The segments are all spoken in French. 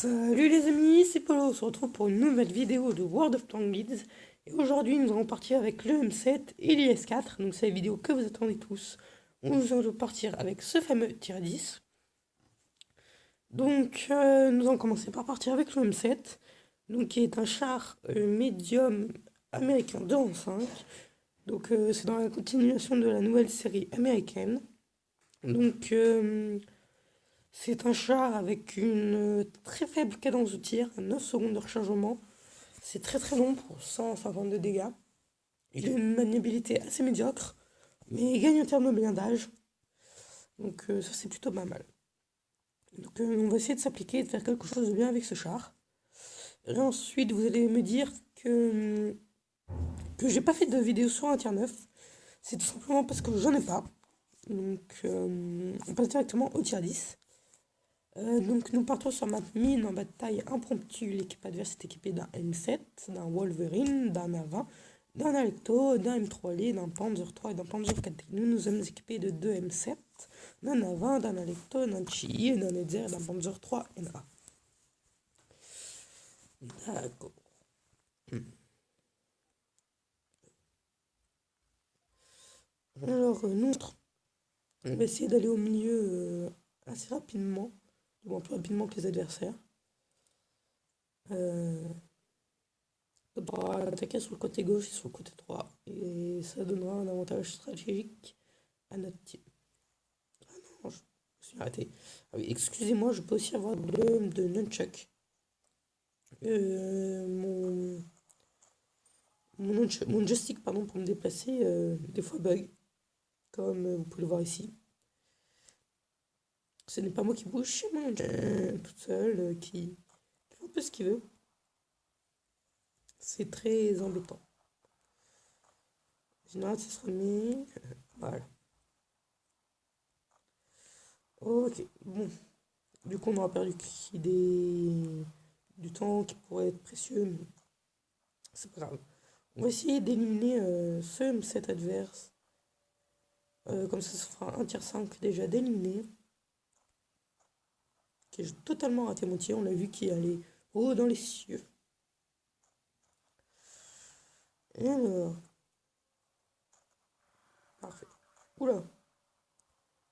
Salut les amis, c'est Polo, on se retrouve pour une nouvelle vidéo de World of Tanks. Et aujourd'hui nous allons partir avec le M7 et l'IS-4, donc c'est la vidéo que vous attendez tous. Nous allons partir avec ce fameux tir 10. Donc nous allons commencer par partir avec le M7, donc qui est un char médium américain 2 en 5. Donc c'est dans la continuation de la nouvelle série américaine. Donc c'est un char avec une très faible cadence de tir, 9 secondes de rechargement. C'est très très long pour 152 dégâts. Il a une maniabilité assez médiocre, mais il gagne en termes de blindage. Donc ça c'est plutôt pas mal. Donc on va essayer de s'appliquer et de faire quelque chose de bien avec ce char. Et ensuite vous allez me dire que j'ai pas fait de vidéo sur un tir 9. C'est tout simplement parce que j'en ai pas. Donc on passe directement au tir 10. Donc nous partons sur map mine en bataille impromptue. L'équipe adverse est équipée d'un M7, d'un Wolverine, d'un A20, d'un Alecto, d'un M3L, d'un Panzer 3 et d'un Panzer 4. Nous sommes équipés de deux M7, d'un A20, d'un Alecto, d'un Chi, d'un Netzer et d'un Panzer 3 NA. D'accord. Alors nous, on va essayer d'aller au milieu assez rapidement, du moins plus rapidement que les adversaires. On pourra attaquer sur le côté gauche et sur le côté droit. Et ça donnera un avantage stratégique à notre team. Ah non, je me suis arrêté. Ah oui, excusez-moi, je peux aussi avoir de nunchuck. Mon joystick pardon, pour me déplacer, des fois bug, comme vous pouvez le voir ici. Ce n'est pas moi qui bouge, c'est mon toute seule qui fait un peu ce qu'il veut. C'est très embêtant. En général, ça se remet. Voilà. Ok, bon. Du coup, on aura perdu du temps qui pourrait être précieux, mais c'est pas grave. On va essayer d'éliminer ce M7 adverse. Comme ça fera un tier 5 déjà d'éliminé. Qui est totalement raté mon tir. On l'a vu qui allait haut dans les cieux. Et alors. Parfait. Oula.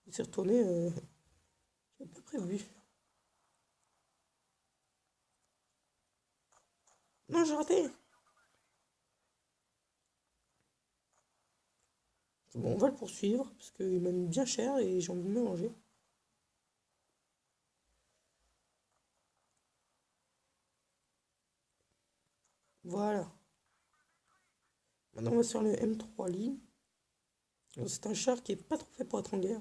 Il s'est retourné. J'avais pas prévu. Non, j'ai raté. Bon, on va le poursuivre parce qu'il m'a mis bien cher et j'ai envie de me manger. Voilà. Maintenant, on va sur le M3 Lee. C'est un char qui est pas trop fait pour être en guerre.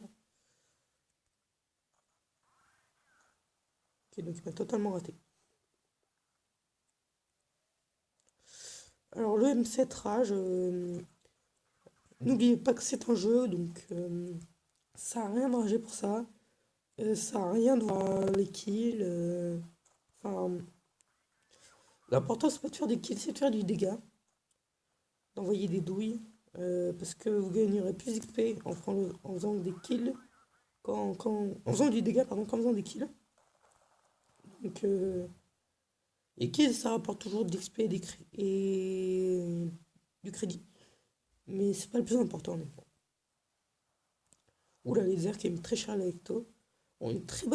Ok, donc il m'a totalement raté. Alors, le M7 Rage, n'oubliez pas que c'est un jeu, donc ça n'a rien de rager pour ça. Ça n'a rien de voir les kills. Enfin, l'important, c'est pas de faire des kills, c'est de faire du dégât. D'envoyer des douilles. Parce que vous gagnerez plus d'XP en faisant des kills. En faisant du dégât, pardon, qu'en faisant des kills. Donc, les kills, ça rapporte toujours de l'XP et du crédit. Mais c'est pas le plus important, honnêtement. Oula, les airs qui aiment très cher à l'Ecto. Bon, une très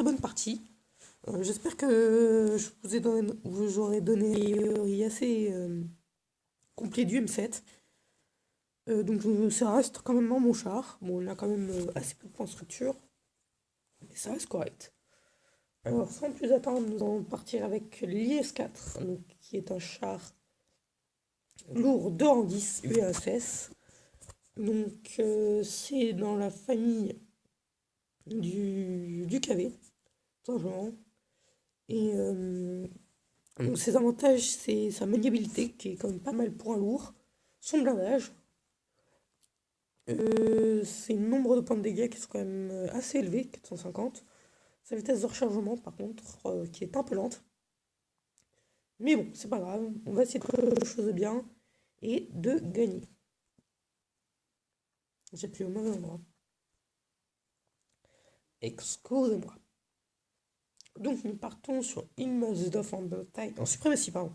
bonne partie. J'espère que vous aurez donné un théorie assez complet du M7. Donc ça reste quand même mon char. Bon, on a quand même assez peu de points de structure, mais ça reste correct. Alors sans plus attendre, nous allons partir avec l'IS-4, donc, qui est un char lourd 2 en 10 UASS. Donc c'est dans la famille du KV, tout simplement. Et donc ses avantages, c'est sa maniabilité, qui est quand même pas mal pour un lourd. Son blindage, c'est le nombre de points de dégâts qui sont quand même assez élevés, 450. Sa vitesse de rechargement, par contre, qui est un peu lente. Mais bon, c'est pas grave, on va essayer de faire les choses bien et de gagner. J'appuie au mauvais endroit. Excusez-moi. Donc nous partons sur Immerse of Taille en suprématie, pardon.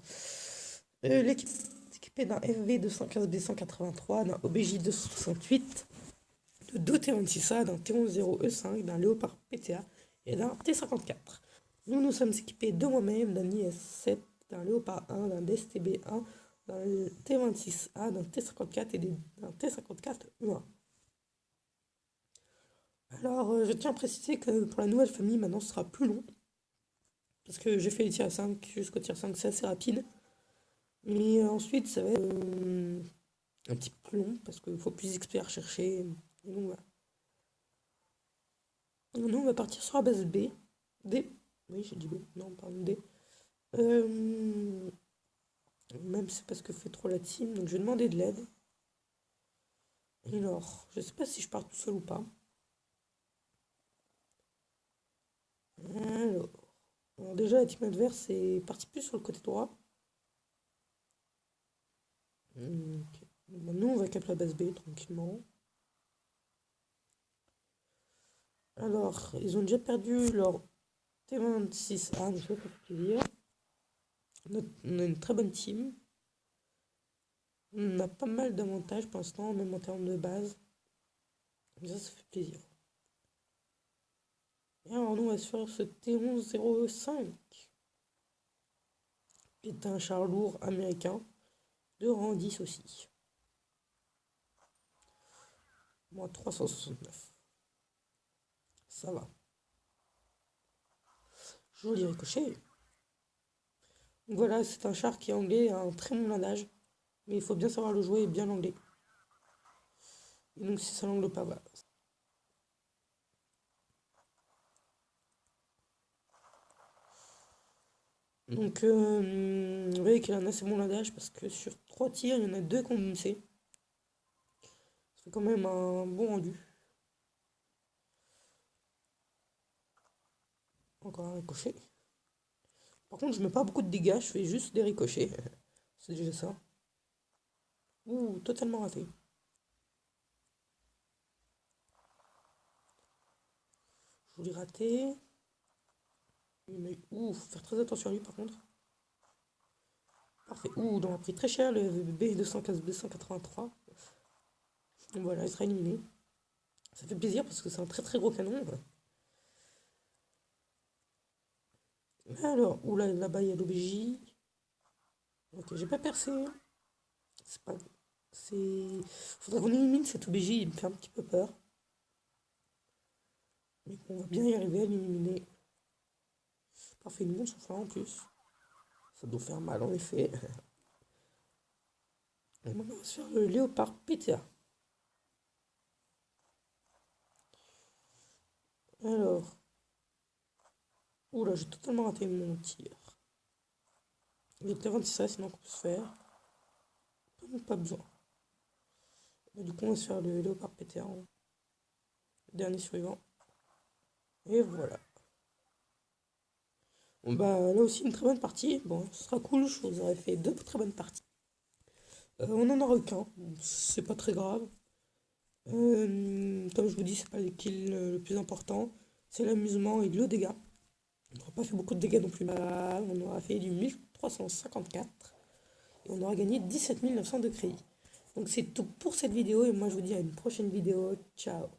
L'équipe est équipée d'un FV 215B183, d'un OBJ 268, de 2 T26A, d'un T110E5, d'un Léopard PTA et d'un T54. Nous sommes équipés de moi-même, d'un IS-7, d'un Léopard 1, d'un DSTB1, d'un T26A, d'un T54 et d'un T54U1. Alors, je tiens à préciser que pour la nouvelle famille, maintenant, ce sera plus long. Parce que j'ai fait les tirs à 5 jusqu'au tir 5, c'est assez rapide. Mais ensuite, ça va être un petit peu plus long parce qu'il faut plus d'XP à rechercher. Et donc voilà. Nous, on va partir sur la base B. D. Oui, j'ai dit B. Non, pardon, D. Même c'est parce que fait trop la team. Donc je vais demander de l'aide. Alors, je sais pas si je pars tout seul ou pas. Alors déjà, la team adverse est partie plus sur le côté droit. Ok. Maintenant, on va cap la base B tranquillement. Alors, ils ont déjà perdu leur T26A, je sais pas plaisir. On a une très bonne team. On a pas mal d'avantages pour l'instant, même en termes de base. Ça fait plaisir. Et alors, nous, on va se faire ce T1105, qui est un char lourd américain, de rang 10 aussi. Moi, 369. Ça va. Joli ricochet. Donc voilà, c'est un char qui est anglais, a un très bon blindage. Mais il faut bien savoir le jouer et bien l'angler. Et donc si ça l'angle pas, voilà. Donc vous voyez qu'il a un assez bon blindage parce que sur 3 tirs, il y en a 2 qu'on C. Ça fait quand même un bon rendu. Encore un ricochet. Par contre, je mets pas beaucoup de dégâts, je fais juste des ricochets. C'est déjà ça. Ouh, totalement raté. Je voulais rater. Mais ouh, faut faire très attention à lui par contre. Parfait. Ouh, on a pris très cher le B215 B183. Donc voilà, il sera éliminé. Ça fait plaisir parce que c'est un très très gros canon. Alors, oula, là-bas il y a l'OBJ. Ok, j'ai pas percé. C'est pas. C'est. Faudrait qu'on élimine cet OBJ, il me fait un petit peu peur. Mais on va bien y arriver à l'éliminer. Parfait, une bonne souffle en plus. Ça doit faire mal en effet. Et maintenant, on va se faire le Léopard PTA. Alors. Oula, j'ai totalement raté mon tir. Il était 26 sinon qu'on peut se faire. Pas besoin. Mais du coup, on va se faire le Léopard PTA. Dernier survivant. Et voilà. Bon bah là aussi une très bonne partie. Bon, ce sera cool, je vous aurais fait 2 très bonnes parties. On en aura qu'un, c'est pas très grave. Comme je vous dis, c'est pas le kill le plus important, c'est l'amusement et le dégât. On n'aura pas fait beaucoup de dégâts non plus mal, on aura fait du 1354 et on aura gagné 17 900 de crédit. Donc c'est tout pour cette vidéo et moi je vous dis à une prochaine vidéo. Ciao.